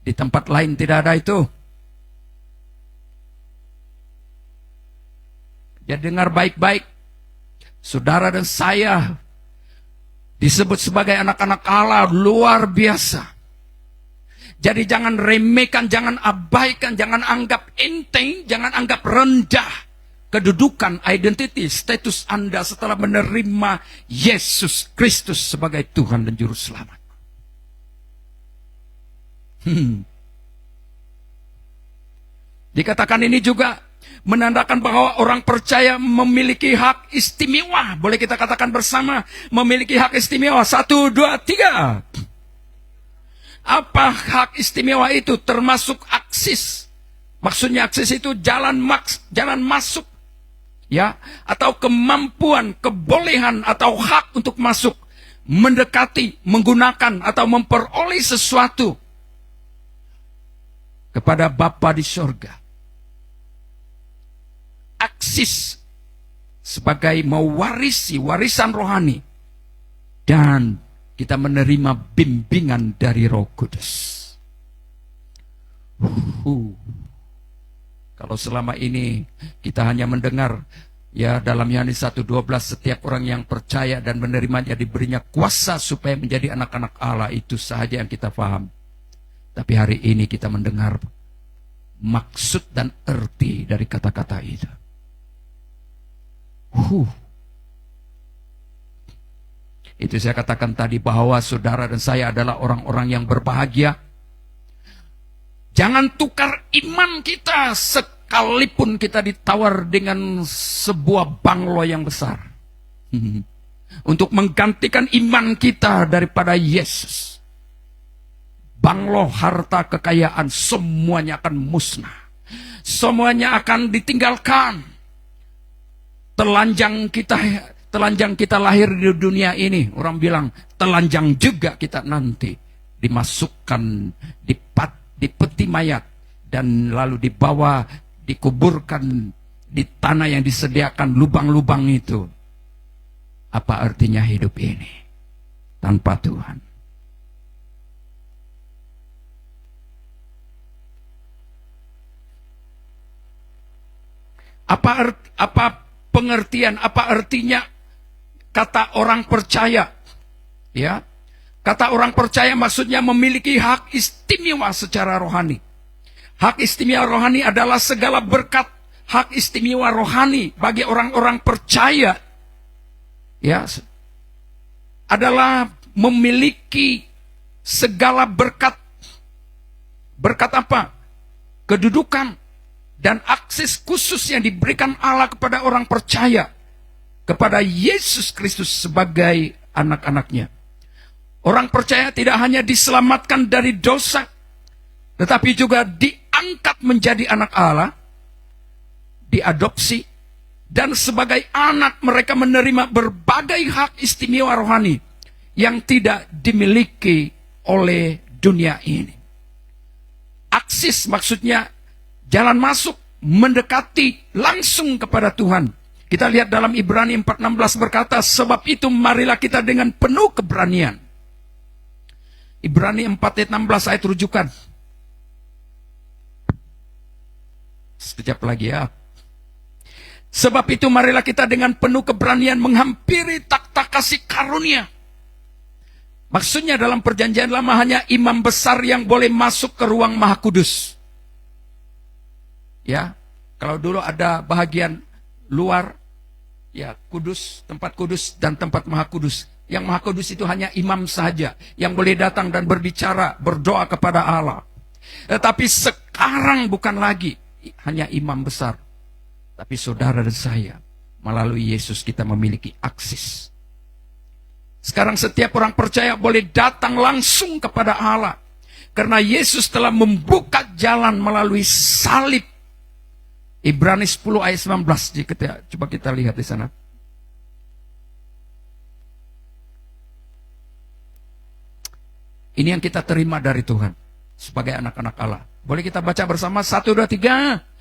Di tempat lain tidak ada itu. Jadi dengar baik-baik. Saudara dan saya disebut sebagai anak-anak Allah luar biasa. Jadi jangan remehkan, jangan abaikan, jangan anggap enteng, jangan anggap rendah kedudukan, identity, status Anda setelah menerima Yesus Kristus sebagai Tuhan dan Juru Selamat. Dikatakan ini juga menandakan bahwa orang percaya memiliki hak istimewa. Boleh kita katakan bersama, memiliki hak istimewa. 1, 2, 3. Apa hak istimewa itu? Termasuk akses. Maksudnya akses itu jalan masuk, ya, atau kemampuan, kebolehan atau hak untuk masuk, mendekati, menggunakan atau memperoleh sesuatu kepada Bapa di sorga. Akses sebagai mewarisi warisan rohani, dan kita menerima bimbingan dari Roh Kudus. Kalau selama ini kita hanya mendengar, ya, dalam Yohanes 1:12, setiap orang yang percaya dan menerimanya diberinya kuasa supaya menjadi anak-anak Allah, itu sahaja yang kita paham. Tapi hari ini kita mendengar maksud dan arti dari kata-kata itu. Itu saya katakan tadi bahwa saudara dan saya adalah orang-orang yang berbahagia. Jangan tukar iman kita sekalipun kita ditawar dengan sebuah banglo yang besar. Untuk menggantikan iman kita daripada Yesus. Banglo, harta, kekayaan, semuanya akan musnah. Semuanya akan ditinggalkan. Telanjang kita lahir di dunia ini. Orang bilang, telanjang juga kita nanti. Dimasukkan di peti mayat. Dan lalu dibawa, dikuburkan di tanah yang disediakan lubang-lubang itu. Apa artinya hidup ini tanpa Tuhan? Apa pengertian, apa artinya kata orang percaya? Ya, kata orang percaya maksudnya memiliki hak istimewa secara rohani. Hak istimewa rohani adalah segala berkat, hak istimewa rohani bagi orang-orang percaya. Ya, adalah memiliki segala berkat. Berkat apa? Kedudukan dan akses khusus yang diberikan Allah kepada orang percaya, kepada Yesus Kristus sebagai anak-anaknya. Orang percaya tidak hanya diselamatkan dari dosa, tetapi juga diangkat menjadi anak Allah, diadopsi, dan sebagai anak mereka menerima berbagai hak istimewa rohani yang tidak dimiliki oleh dunia ini. Akses maksudnya jalan masuk, mendekati langsung kepada Tuhan. Kita lihat dalam Ibrani 4:16 berkata, sebab itu marilah kita dengan penuh keberanian. Ibrani 4:16 ayat rujukan. Sekejap lagi ya. Sebab itu marilah kita dengan penuh keberanian menghampiri takhta kasih karunia. Maksudnya dalam perjanjian lama hanya imam besar yang boleh masuk ke ruang maha kudus. Ya, kalau dulu ada bahagian luar, ya kudus, tempat kudus dan tempat maha kudus. Yang maha kudus itu hanya imam saja yang boleh datang dan berbicara, berdoa kepada Allah. Tetapi sekarang bukan lagi hanya imam besar. Tapi saudara dan saya, melalui Yesus kita memiliki akses. Sekarang setiap orang percaya boleh datang langsung kepada Allah. Karena Yesus telah membuka jalan melalui salib. Ibrani 10 ayat 19. Coba kita lihat di sana. Ini yang kita terima dari Tuhan sebagai anak-anak Allah. Boleh kita baca bersama? 1, 2, 3.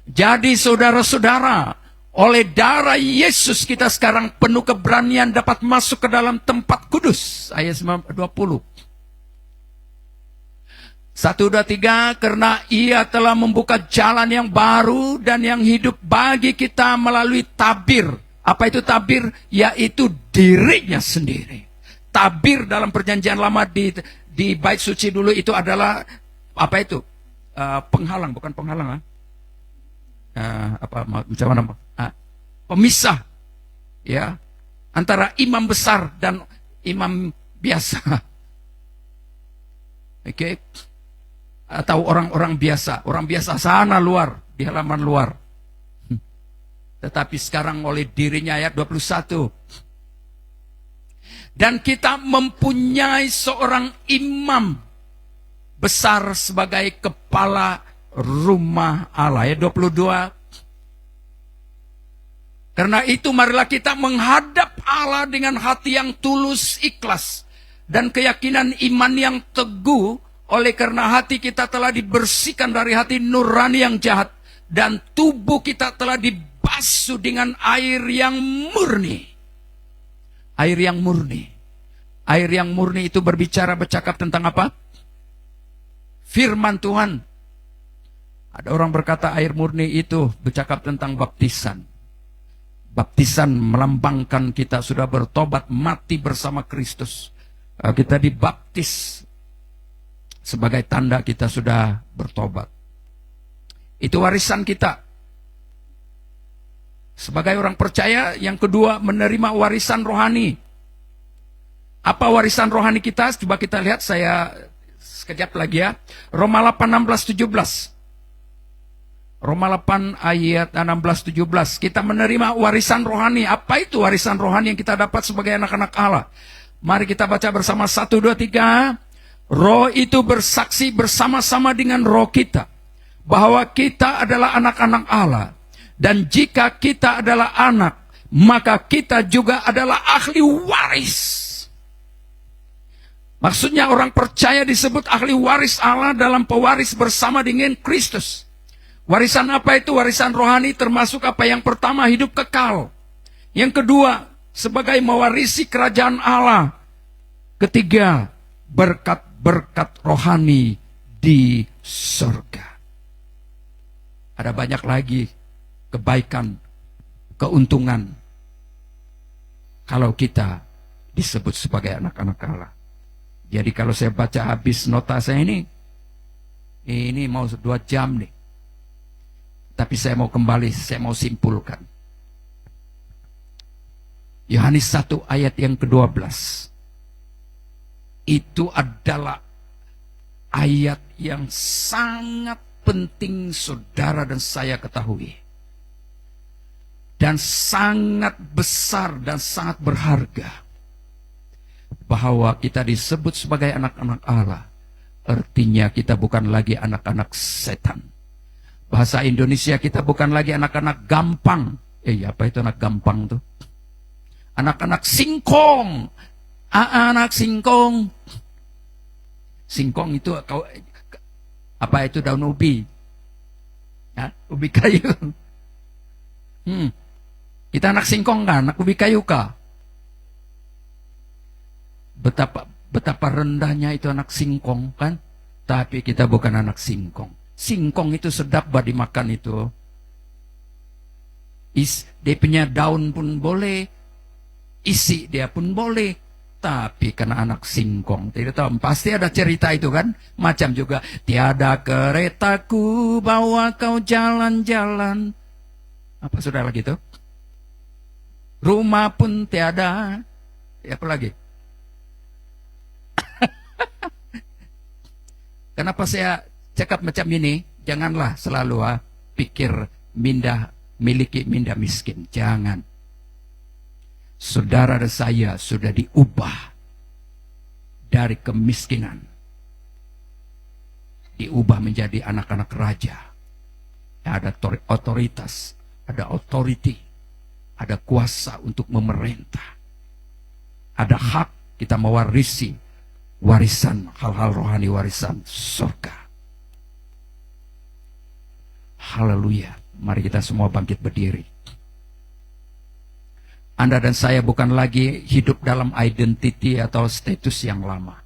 Jadi saudara-saudara, oleh darah Yesus kita sekarang penuh keberanian dapat masuk ke dalam tempat kudus. Ayat 20. 1, 2, 3. Karena ia telah membuka jalan yang baru dan yang hidup bagi kita melalui tabir. Apa itu tabir? Yaitu dirinya sendiri. Tabir dalam perjanjian lama di bait suci dulu itu adalah apa itu? Penghalang, bukan penghalang. Macam mana? Pemisah, ya, antara imam besar dan imam biasa. Oke, atau orang-orang biasa, orang biasa sana luar, di halaman luar. Tetapi sekarang oleh dirinya, ayat 21. Dan kita mempunyai seorang imam besar sebagai kepala rumah Allah. Ayat 22. Karena itu marilah kita menghadap Allah dengan hati yang tulus, ikhlas, dan keyakinan iman yang teguh, oleh karena hati kita telah dibersihkan dari hati nurani yang jahat, dan tubuh kita telah dibasuh dengan air yang murni. Air yang murni. Air yang murni itu bercakap tentang apa? Firman Tuhan. Ada orang berkata air murni itu bercakap tentang baptisan. Baptisan melambangkan kita sudah bertobat, mati bersama Kristus. Kita dibaptis sebagai tanda kita sudah bertobat. Itu warisan kita. Sebagai orang percaya, yang kedua menerima warisan rohani. Apa warisan rohani kita? Coba kita lihat, saya sekejap lagi ya. Roma 8, 16, 17. Roma 8 ayat 16-17. Kita menerima warisan rohani. Apa itu warisan rohani yang kita dapat sebagai anak-anak Allah? Mari kita baca bersama 1, 2, 3. Roh itu bersaksi bersama-sama dengan roh kita bahwa kita adalah anak-anak Allah. Dan jika kita adalah anak, maka kita juga adalah ahli waris. Maksudnya orang percaya disebut ahli waris Allah dalam pewaris bersama dengan Kristus. Warisan apa itu? Warisan rohani termasuk apa? Yang pertama, hidup kekal. Yang kedua, sebagai mewarisi kerajaan Allah. Ketiga, berkat-berkat rohani di surga. Ada banyak lagi kebaikan, keuntungan kalau kita disebut sebagai anak-anak Allah. Jadi kalau saya baca habis nota saya ini mau 2 jam nih. Tapi saya mau kembali, saya mau simpulkan. Yohanes 1 ayat yang ke-12. Itu adalah ayat yang sangat penting saudara dan saya ketahui. Dan sangat besar dan sangat berharga. Bahwa kita disebut sebagai anak-anak Allah. Artinya kita bukan lagi anak-anak setan. Bahasa Indonesia kita bukan lagi anak-anak gampang. Apa itu anak gampang tuh? Anak-anak singkong. Anak singkong. Singkong itu apa itu? Daun ubi. Ya, ubi kayu. Kita anak singkong kan, anak ubi kayu kah? Betapa rendahnya itu anak singkong kan? Tapi kita bukan anak singkong. Singkong itu sedap bah dimakan itu. Dia punya daun pun boleh, isi dia pun boleh. Tapi karena anak singkong, tidak tahu, pasti ada cerita itu kan. Macam juga, tiada keretaku bawa kau jalan-jalan. Apa sudah lagi tuh? Rumah pun tiada. Apa lagi? Kenapa saya cakap macam ini? Janganlah selalu pikir miliki minda miskin. Jangan. Saudara dan saya sudah diubah dari kemiskinan. Diubah menjadi anak-anak raja. Ada otoritas, ada authority, ada kuasa untuk memerintah. Ada hak kita mewarisi warisan, hal-hal rohani, warisan surga. Haleluya. Mari kita semua bangkit berdiri. Anda dan saya bukan lagi hidup dalam identity atau status yang lama.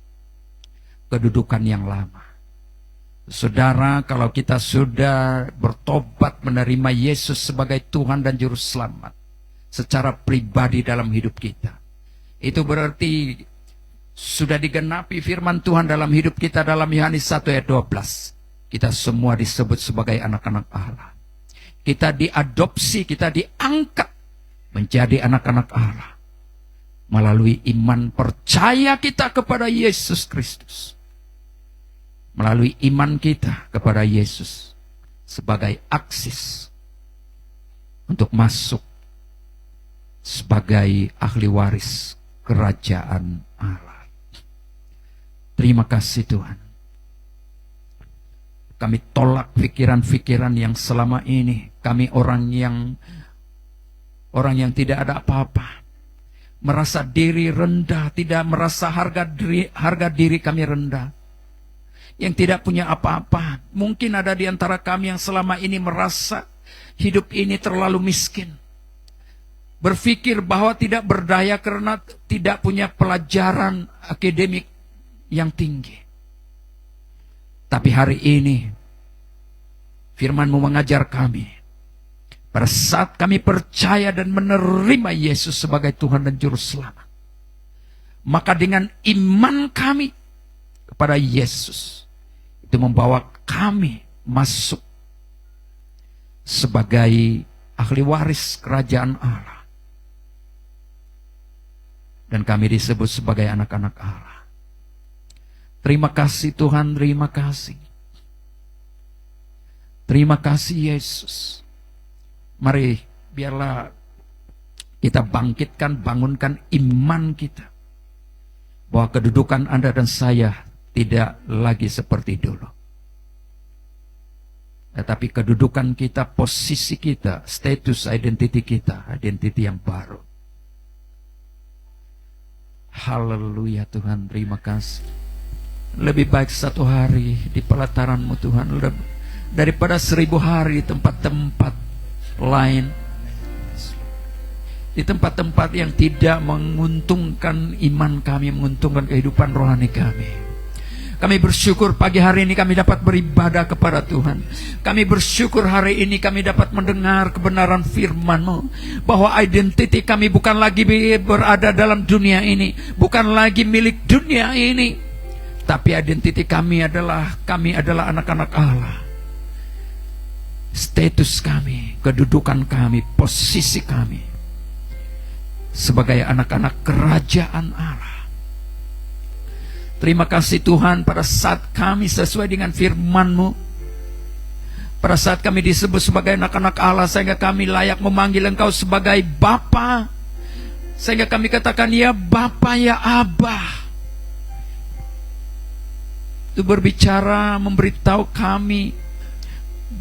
Kedudukan yang lama. Saudara, kalau kita sudah bertobat menerima Yesus sebagai Tuhan dan Juru Selamat secara pribadi dalam hidup kita, itu berarti sudah digenapi firman Tuhan dalam hidup kita dalam Yohanes 1 ayat 12. Kita semua disebut sebagai anak-anak Allah. Kita diadopsi, kita diangkat menjadi anak-anak Allah melalui iman percaya kita kepada Yesus Kristus. Melalui iman kita kepada Yesus sebagai akses untuk masuk sebagai ahli waris kerajaan Allah. Terima kasih Tuhan. Kami tolak pikiran-pikiran yang selama ini kami orang yang tidak ada apa-apa, merasa diri rendah, tidak merasa harga diri kami rendah, yang tidak punya apa-apa. Mungkin ada di antara kami yang selama ini merasa hidup ini terlalu miskin, berpikir bahwa tidak berdaya karena tidak punya pelajaran akademik yang tinggi. Tapi hari ini firman-Mu mengajar kami, pada saat kami percaya dan menerima Yesus sebagai Tuhan dan Juru Selamat, maka dengan iman kami kepada Yesus, itu membawa kami masuk sebagai ahli waris kerajaan Allah. Dan kami disebut sebagai anak-anak Allah. Terima kasih Tuhan, terima kasih. Terima kasih Yesus. Mari biarlah kita bangkitkan, bangunkan iman kita, bahwa kedudukan Anda dan saya tidak lagi seperti dulu. Tetapi kedudukan kita, posisi kita, status identity kita, identity yang baru. Haleluya Tuhan, terima kasih. Lebih baik satu hari di pelataran-Mu Tuhan, daripada 1000 hari di tempat-tempat lain, di tempat-tempat yang tidak menguntungkan iman kami, menguntungkan kehidupan rohani kami. Kami bersyukur pagi hari ini kami dapat beribadah kepada Tuhan. Kami bersyukur hari ini kami dapat mendengar kebenaran firman-Mu, bahwa identiti kami bukan lagi berada dalam dunia ini, bukan lagi milik dunia ini, tapi identiti kami adalah anak-anak Allah. Status kami, kedudukan kami, posisi kami sebagai anak-anak kerajaan Allah. Terima kasih Tuhan, pada saat kami sesuai dengan firman-Mu, pada saat kami disebut sebagai anak-anak Allah, sehingga kami layak memanggil Engkau sebagai Bapa, sehingga kami katakan ya Bapa, ya Abah. Itu berbicara, memberitahu kami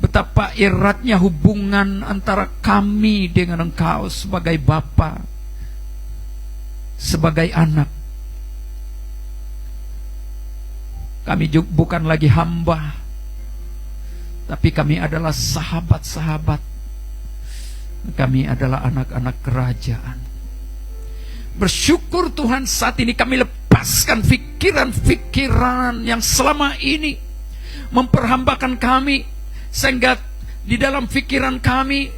betapa eratnya hubungan antara kami dengan Engkau sebagai Bapa, sebagai anak. Kami juga bukan lagi hamba, tapi kami adalah sahabat-sahabat. Kami adalah anak-anak kerajaan. Bersyukur Tuhan, saat ini kami lepaskan pikiran-pikiran yang selama ini memperhambakan kami, sehingga di dalam pikiran kami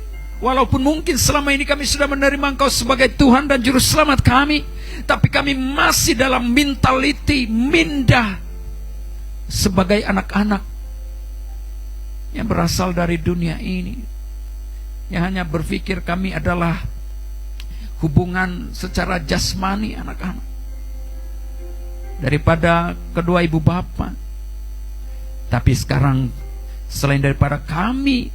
Walaupun mungkin selama ini kami sudah menerima Engkau sebagai Tuhan dan Juru Selamat kami, tapi kami masih dalam mentaliti minda sebagai anak-anak yang berasal dari dunia ini, yang hanya berpikir kami adalah hubungan secara jasmani anak-anak daripada kedua ibu bapa. Tapi sekarang selain daripada kami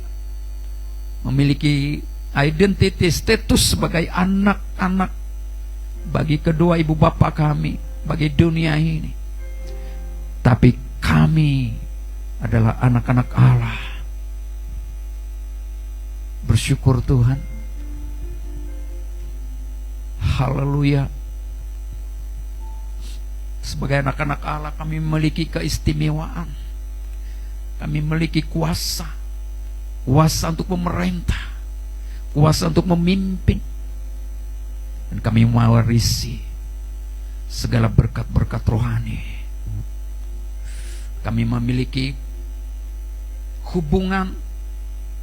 memiliki identitas status sebagai anak-anak bagi kedua ibu bapa kami, bagi dunia ini, tapi kami adalah anak-anak Allah. Bersyukur Tuhan. Haleluya. Sebagai anak-anak Allah kami memiliki keistimewaan. Kami memiliki kuasa untuk memerintah, kuasa untuk memimpin, dan kami mewarisi segala berkat-berkat rohani. Kami memiliki hubungan,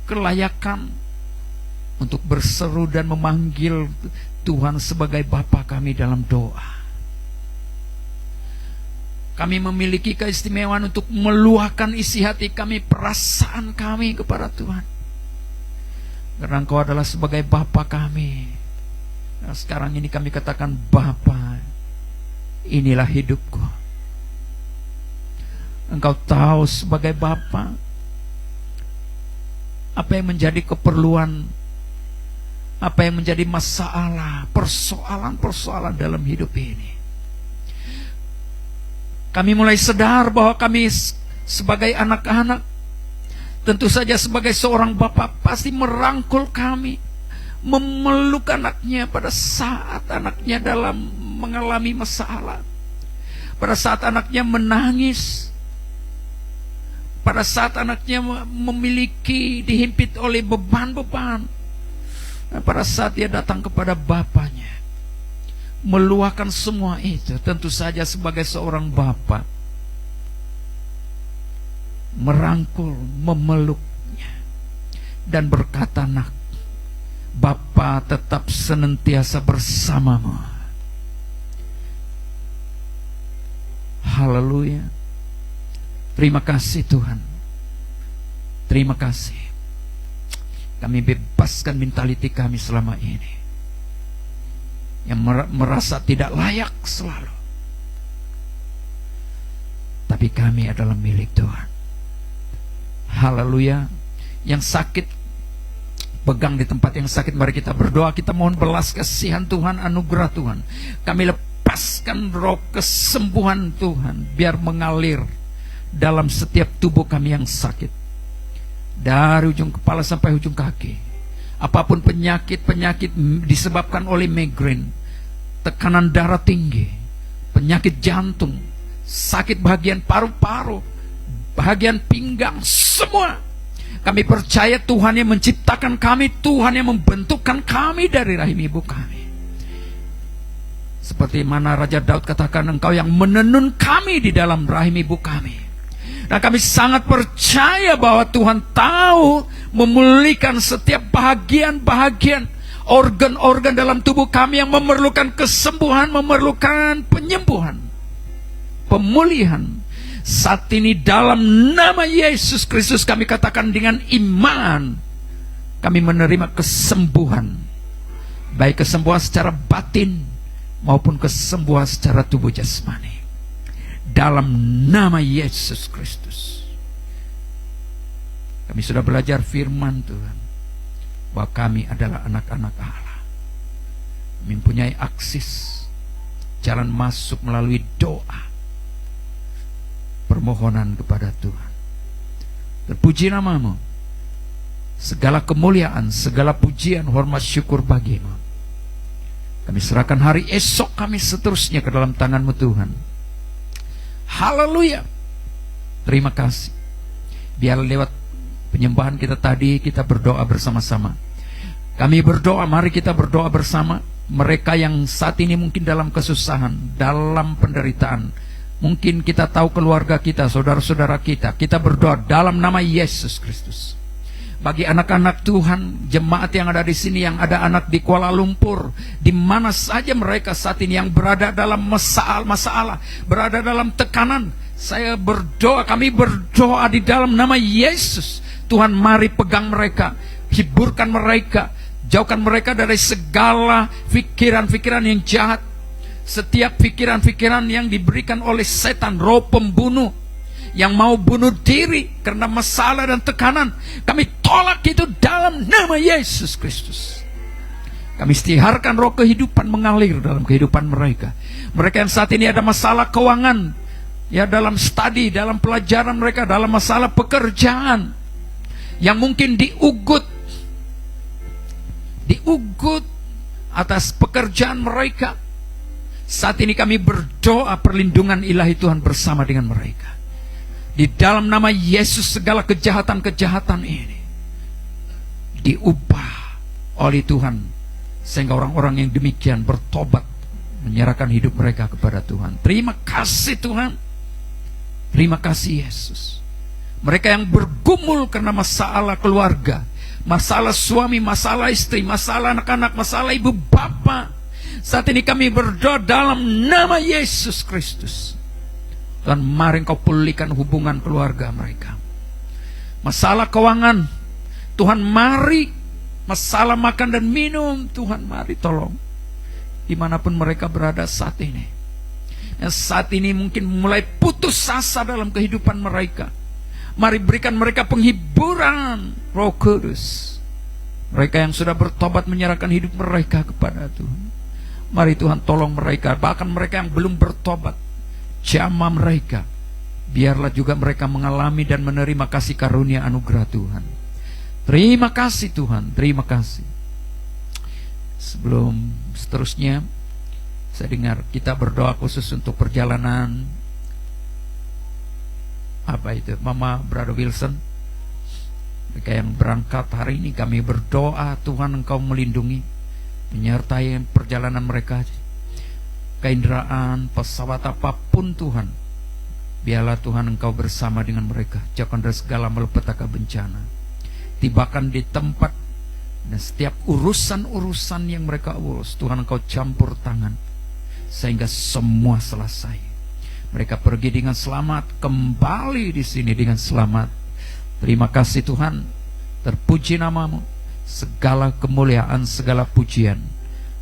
kelayakan untuk berseru dan memanggil Tuhan sebagai Bapa kami dalam doa. Kami memiliki keistimewaan untuk meluahkan isi hati kami, perasaan kami kepada Tuhan, karena Engkau adalah sebagai Bapa kami. Nah, sekarang ini kami katakan, Bapa, inilah hidupku. Engkau tahu sebagai Bapa apa yang menjadi keperluan, apa yang menjadi masalah, persoalan-persoalan dalam hidup ini. Kami mulai sadar bahwa kami sebagai anak-anak, tentu saja sebagai seorang bapa, pasti merangkul kami, memeluk anaknya pada saat anaknya dalam mengalami masalah, pada saat anaknya menangis, pada saat anaknya memiliki, dihimpit oleh beban-beban, pada saat dia datang kepada bapanya, meluahkan semua itu. Tentu saja sebagai seorang bapa, merangkul, memeluknya, dan berkata, nak, Bapa tetap senantiasa bersamamu. Haleluya. Terima kasih Tuhan. Terima kasih. Kami bebaskan mentaliti kami selama ini yang merasa tidak layak selalu. Tapi kami adalah milik Tuhan. Haleluya. Yang sakit, pegang di tempat yang sakit. Mari kita berdoa, kita mohon belas kasihan Tuhan, anugerah Tuhan. Kami lepaskan roh kesembuhan Tuhan, biar mengalir dalam setiap tubuh kami yang sakit, dari ujung kepala sampai ujung kaki. Apapun penyakit-penyakit disebabkan oleh migrain, tekanan darah tinggi, penyakit jantung, sakit bagian paru-paru, bagian pinggang, semua. Kami percaya Tuhan yang menciptakan kami, Tuhan yang membentukkan kami dari rahim ibu kami. Seperti mana Raja Daud katakan, Engkau yang menenun kami di dalam rahim ibu kami. Dan kami sangat percaya bahwa Tuhan tahu memulihkan setiap bahagian-bahagian, organ-organ dalam tubuh kami yang memerlukan kesembuhan, memerlukan penyembuhan, pemulihan. Saat ini dalam nama Yesus Kristus kami katakan dengan iman, kami menerima kesembuhan, baik kesembuhan secara batin maupun kesembuhan secara tubuh jasmani. Dalam nama Yesus Kristus. Kami sudah belajar firman Tuhan, bahwa kami adalah anak-anak Allah, mempunyai akses, jalan masuk melalui doa, permohonan kepada Tuhan. Terpuji namamu. Segala kemuliaan, segala pujian, hormat, syukur bagimu. Kami serahkan hari esok kami seterusnya ke dalam tangan-Mu Tuhan. Haleluya. Terima kasih. Biar lewat penyembahan kita tadi, kita berdoa bersama-sama. Kami berdoa, mari kita berdoa bersama. Mereka yang saat ini mungkin dalam kesusahan, dalam penderitaan, mungkin kita tahu keluarga kita, saudara-saudara kita. Kita berdoa dalam nama Yesus Kristus. Bagi anak-anak Tuhan, jemaat yang ada di sini, yang ada anak di Kuala Lumpur, di mana saja mereka saat ini yang berada dalam masalah, berada dalam tekanan, saya berdoa, kami berdoa di dalam nama Yesus. Tuhan, mari pegang mereka, hiburkan mereka, jauhkan mereka dari segala pikiran-pikiran yang jahat, setiap pikiran-pikiran yang diberikan oleh setan, roh pembunuh, yang mau bunuh diri karena masalah dan tekanan. Kami tolak itu dalam nama Yesus Kristus. Kami istiharkan roh kehidupan mengalir dalam kehidupan mereka. Mereka yang saat ini ada masalah keuangan, ya, dalam studi, dalam pelajaran mereka, dalam masalah pekerjaan, yang mungkin diugut atas pekerjaan mereka. Saat ini kami berdoa perlindungan ilahi Tuhan bersama dengan mereka. Di dalam nama Yesus, segala kejahatan-kejahatan ini diubah oleh Tuhan, sehingga orang-orang yang demikian bertobat, menyerahkan hidup mereka kepada Tuhan. Terima kasih Tuhan. Terima kasih Yesus. Mereka yang bergumul karena masalah keluarga, masalah suami, masalah istri, masalah anak-anak, masalah ibu bapa, saat ini kami berdoa dalam nama Yesus Kristus. Tuhan, mari Engkau pulihkan hubungan keluarga mereka. Masalah keuangan, Tuhan mari. Masalah makan dan minum, Tuhan mari tolong. Dimanapun mereka berada saat ini, yang saat ini mungkin mulai putus asa dalam kehidupan mereka, mari berikan mereka penghiburan Roh Kudus. Mereka yang sudah bertobat menyerahkan hidup mereka kepada Tuhan, mari Tuhan tolong mereka. Bahkan mereka yang belum bertobat, jamah mereka, biarlah juga mereka mengalami dan menerima kasih karunia anugerah Tuhan. Terima kasih Tuhan, terima kasih. Sebelum seterusnya, saya dengar kita berdoa khusus untuk perjalanan Mama Brother Wilson. Mereka yang berangkat hari ini, kami berdoa Tuhan Engkau melindungi, menyertai perjalanan mereka. Keinderaan, pesawat apapun Tuhan, biarlah Tuhan Engkau bersama dengan mereka. Jauhkan dari segala malapetaka bencana. Tibakan di tempat, dan setiap urusan-urusan yang mereka urus, Tuhan Engkau campur tangan, sehingga semua selesai. Mereka pergi dengan selamat, kembali di sini dengan selamat. Terima kasih Tuhan. Terpuji namamu. Segala kemuliaan, segala pujian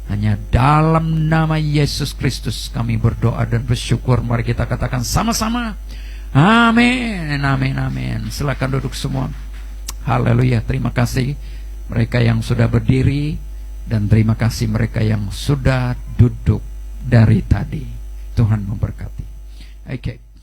hanya dalam nama Yesus Kristus kami berdoa dan bersyukur. Mari kita katakan sama-sama, amin, amin, amin. Silakan duduk semua. Haleluya. Terima kasih mereka yang sudah berdiri, dan terima kasih mereka yang sudah duduk dari tadi. Tuhan memberkati. Oke.